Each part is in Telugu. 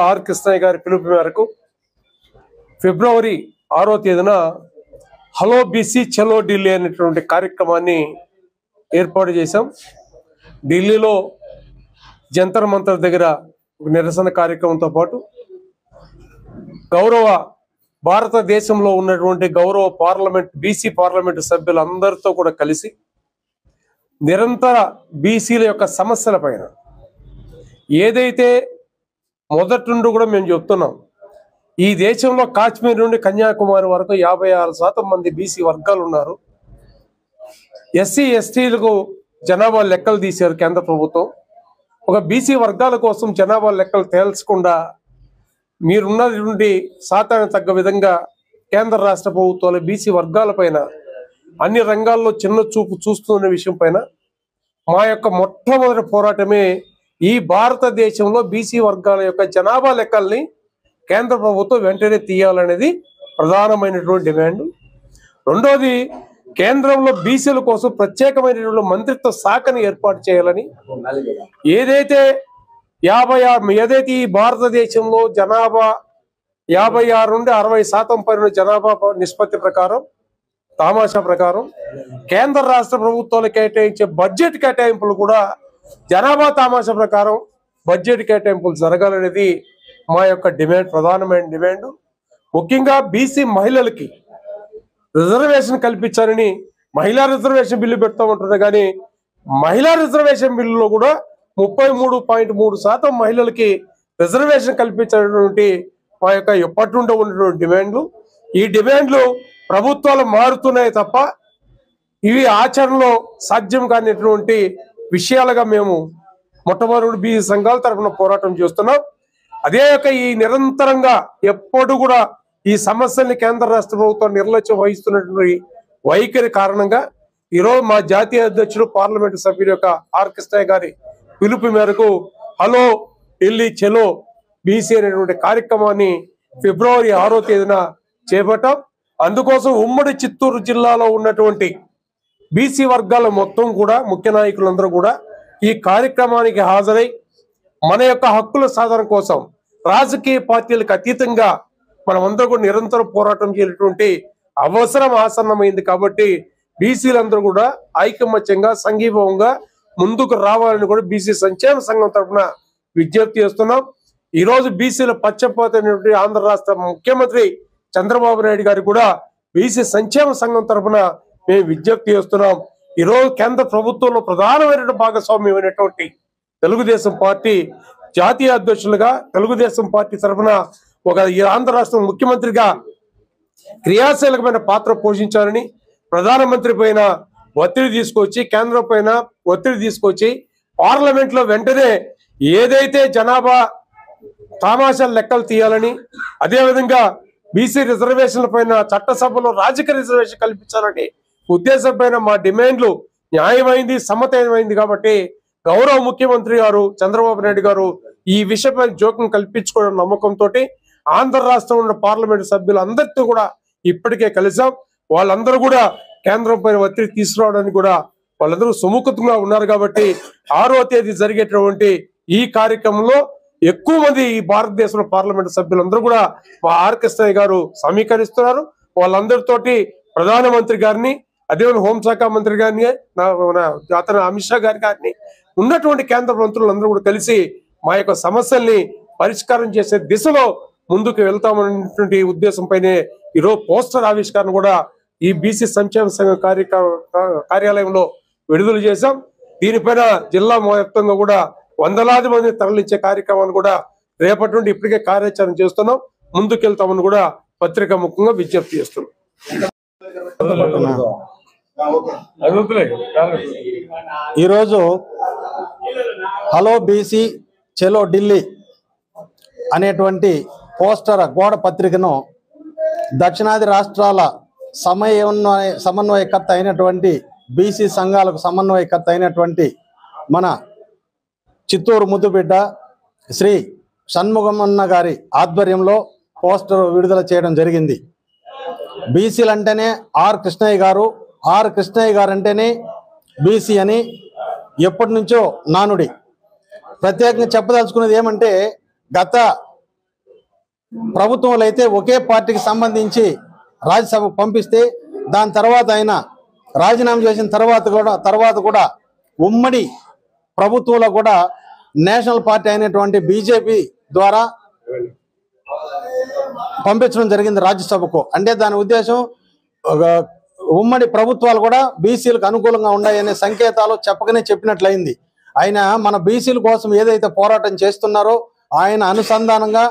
ఆర్ కృష్ణయ్య గారి పిలుపు మేరకు ఫిబ్రవరి 6వ తేదీన హలో బీసీ చలో ఢిల్లీ అనేటువంటి కార్యక్రమాన్ని ఏర్పాటు చేశాం. ఢిల్లీలో జంతర్ మంతర్ దగ్గర నిరసన కార్యక్రమంతో పాటు గౌరవ భారతదేశంలో ఉన్నటువంటి గౌరవ పార్లమెంట్ బీసీ పార్లమెంటు సభ్యులందరితో కూడా కలిసి నిరంతర బీసీల యొక్క సమస్యల పైన ఏదైతే మొదటి నుండి కూడా మేము చెప్తున్నాం, ఈ దేశంలో కాశ్మీర్ నుండి కన్యాకుమారి వరకు 56% మంది బీసీ వర్గాలు ఉన్నారు. ఎస్సీ ఎస్టీలకు జనాభా లెక్కలు తీశారు కేంద్ర ప్రభుత్వం. ఒక బీసీ వర్గాల కోసం జనాభా లెక్కలు తేల్చకుండా మీరున్నటువంటి శాతానికి తగ్గ విధంగా కేంద్ర రాష్ట్ర ప్రభుత్వాలు బీసీ వర్గాల పైన అన్ని రంగాల్లో చిన్న చూపు చూస్తున్న విషయం పైన మా యొక్క మొట్టమొదటి పోరాటమే ఈ భారతదేశంలో బీసీ వర్గాల యొక్క జనాభా లెక్కల్ని కేంద్ర ప్రభుత్వం వెంటనే తీయాలనేది ప్రధానమైనటువంటి డిమాండ్. రెండోది, కేంద్రంలో బీసీల కోసం ప్రత్యేకమైనటువంటి మంత్రిత్వ శాఖని ఏర్పాటు చేయాలని, ఏదైతే ఈ భారతదేశంలో జనాభా 56 నుండి 60% పైన జనాభా నిష్పత్తి ప్రకారం తామాషా ప్రకారం కేంద్ర రాష్ట్ర ప్రభుత్వాలు కేటాయించే బడ్జెట్ కేటాయింపులు కూడా జనాభా తామాషా ప్రకారం బడ్జెట్ కేటాయింపులు జరగాలనేది మా యొక్క డిమాండ్, ప్రధానమైన డిమాండ్. ముఖ్యంగా బీసీ మహిళలకి రిజర్వేషన్ కల్పించాలని మహిళా రిజర్వేషన్ బిల్లు పెడతామంటున్నారు. కానీ మహిళా రిజర్వేషన్ బిల్లులో కూడా 33.3% మహిళలకి రిజర్వేషన్ కల్పించినటువంటి మా యొక్క ఎప్పటి నుండి ఉన్నటువంటి డిమాండ్లు. ఈ డిమాండ్లు ప్రభుత్వాలు మారుతున్నాయి తప్ప ఇవి ఆచరణలో సాధ్యం కానిటువంటి విషయాలుగా మేము మొట్టమొదటి బీసీ సంఘాల తరఫున పోరాటం చేస్తున్నాం. అదే యొక్క ఈ నిరంతరంగా ఎప్పుడు కూడా ఈ సమస్యల్ని కేంద్ర రాష్ట్ర ప్రభుత్వం నిర్లక్ష్యం వహిస్తున్నటువంటి వైఖరి కారణంగా ఈరోజు మా జాతీయ అధ్యక్షుడు పార్లమెంటు సభ్యుల యొక్క ఆర్ కృష్ణయ్య గారి పిలుపు మేరకు హలో ఢిల్లీ చలో బీసీ అనేటువంటి కార్యక్రమాన్ని ఫిబ్రవరి 6వ తేదీన చేపట్టాం. అందుకోసం ఉమ్మడి చిత్తూరు జిల్లాలో ఉన్నటువంటి బీసీ వర్గాల మొత్తం కూడా ముఖ్య నాయకులందరూ కూడా ఈ కార్యక్రమానికి హాజరై మన యొక్క హక్కుల సాధన కోసం రాజకీయ పార్టీలకు అతీతంగా మనమందరూ కూడా నిరంతరం పోరాటం చేసేటువంటి అవసరం ఆసన్నమైంది. కాబట్టి బీసీలందరూ కూడా ఐకమత్యంగా సంఘీభావంగా ముందుకు రావాలని కూడా బీసీ సంక్షేమ సంఘం తరఫున విజ్ఞప్తి చేస్తున్నాం. ఈరోజు బీసీల పక్షపాతమైనటువంటి ఆంధ్ర రాష్ట్ర ముఖ్యమంత్రి చంద్రబాబు నాయుడు గారు కూడా బీసీ సంక్షేమ సంఘం తరఫున మేము విజ్ఞప్తి చేస్తున్నాం. ఈరోజు కేంద్ర ప్రభుత్వంలో ప్రధానమైన భాగస్వామ్యమైనటువంటి తెలుగుదేశం పార్టీ జాతీయ అధ్యక్షులుగా తెలుగుదేశం పార్టీ తరఫున ఒక ఆంధ్ర రాష్ట్ర ముఖ్యమంత్రిగా క్రియాశీలకమైన పాత్ర పోషించాలని ప్రధానమంత్రి పైన ఒత్తిడి తీసుకొచ్చి కేంద్రం పైన ఒత్తిడి తీసుకొచ్చి పార్లమెంట్ లో వెంటనే ఏదైతే జనాభా తామాషాల లెక్కలు తీయాలని, అదేవిధంగా బీసీ రిజర్వేషన్ల పైన చట్టసభలో రాజకీయ రిజర్వేషన్ కల్పించాలని ఉద్దేశం పైన మా డిమాండ్లు న్యాయమైంది, సమ్మతమైంది. కాబట్టి గౌరవ ముఖ్యమంత్రి గారు చంద్రబాబు నాయుడు గారు ఈ విషయపై జోక్యం కల్పించుకోవడం నమ్మకంతో ఆంధ్ర రాష్ట్రంలో ఉన్న పార్లమెంటు సభ్యులు అందరితో కూడా ఇప్పటికే కలిసాం. వాళ్ళందరూ కూడా కేంద్రం పైన ఒత్తిడి తీసుకురావడానికి కూడా వాళ్ళందరూ సుముఖంగా ఉన్నారు. కాబట్టి 6వ తేదీ జరిగేటువంటి ఈ కార్యక్రమంలో ఎక్కువ మంది ఈ భారతదేశంలో పార్లమెంటు సభ్యులందరూ కూడా మా ఆర్ కృష్ణయ్య గారు సమీకరిస్తున్నారు. వాళ్ళందరితోటి ప్రధానమంత్రి గారిని, అదేవిధంగా హోంశాఖ మంత్రి గారిని, అతను అమిత్ షా గారిని ఉన్నటువంటి కేంద్ర మంత్రులందరూ కూడా కలిసి మా యొక్క సమస్యల్ని పరిష్కారం చేసే దిశలో ముందుకు వెళ్తామనేటువంటి ఉద్దేశంపైనే ఈరోజు పోస్టర్ ఆవిష్కరణ కూడా ఈ బీసీ సంక్షేమ సంఘం కార్యాలయంలో విడుదల చేశాం. దీనిపైన జిల్లా వ్యాప్తంగా కూడా వందలాది మంది తరలించే కార్యక్రమాన్ని కూడా రేపటి నుండి ఇప్పటికే కార్యాచరణ చేస్తున్నాం. ముందుకెళ్తామని కూడా పత్రికా ముఖంగా విజ్ఞప్తి చేస్తున్నాం. ఈరోజు హలో బీసీ చలో ఢిల్లీ అనేటువంటి పోస్టర్ గోడ పత్రికను దక్షిణాది రాష్ట్రాల సమన్వయకర్త అయినటువంటి బీసీ సంఘాలకు సమన్వయకర్త అయినటువంటి మన చిత్తూరు ముద్దుబిడ్డ శ్రీ షణ్ముగమన్న గారి ఆధ్వర్యంలో పోస్టర్ విడుదల చేయడం జరిగింది. బీసీలు అంటేనే ఆర్ కృష్ణయ్య గారు, ఆర్ కృష్ణయ్య గారు అంటేనే బీసీ అని ఎప్పటి నుంచో నానుడి. ప్రత్యేకంగా చెప్పదలుచుకున్నది ఏమంటే, గత ప్రభుత్వంలో అయితే ఒకే పార్టీకి సంబంధించి రాజ్యసభకు పంపిస్తే దాని తర్వాత ఆయన రాజీనామా చేసిన తర్వాత కూడా ఉమ్మడి ప్రభుత్వంలో కూడా నేషనల్ పార్టీ అయినటువంటి బీజేపీ ద్వారా పంపించడం జరిగింది రాజ్యసభకు. అంటే దాని ఉద్దేశం ఉమ్మడి ప్రభుత్వాలు కూడా బీసీలకు అనుకూలంగా ఉన్నాయనే సంకేతాలు చెప్పినట్లయింది. ఆయన మన బీసీల కోసం ఏదైతే పోరాటం చేస్తున్నారో ఆయన అనుసంధానంగా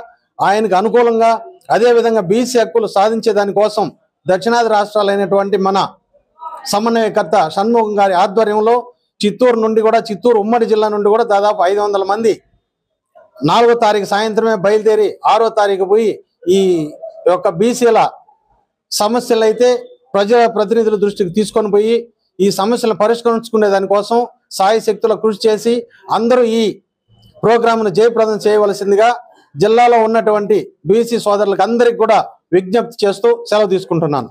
ఆయనకు అనుకూలంగా అదేవిధంగా బీసీ హక్కులు సాధించే దానికోసం దక్షిణాది రాష్ట్రాలైనటువంటి మన సమన్వయకర్త షణ్ముగం గారి ఆధ్వర్యంలో చిత్తూరు ఉమ్మడి జిల్లా నుండి కూడా దాదాపు 500 మంది 4వ తారీఖు సాయంత్రమే బయలుదేరి 6వ తారీఖు పోయి ఈ యొక్క బీసీల సమస్యలు అయితే ప్రజాప్రతినిధుల దృష్టికి తీసుకొని పోయి ఈ సమస్యలను పరిష్కరించుకునే దానికోసం సాయశక్తుల కృషి చేసి అందరూ ఈ ప్రోగ్రాంను జయప్రదం చేయవలసిందిగా జిల్లాలో ఉన్నటువంటి బీసీ సోదరులకు అందరికీ కూడా విజ్ఞప్తి చేస్తూ సెలవు తీసుకుంటున్నాను.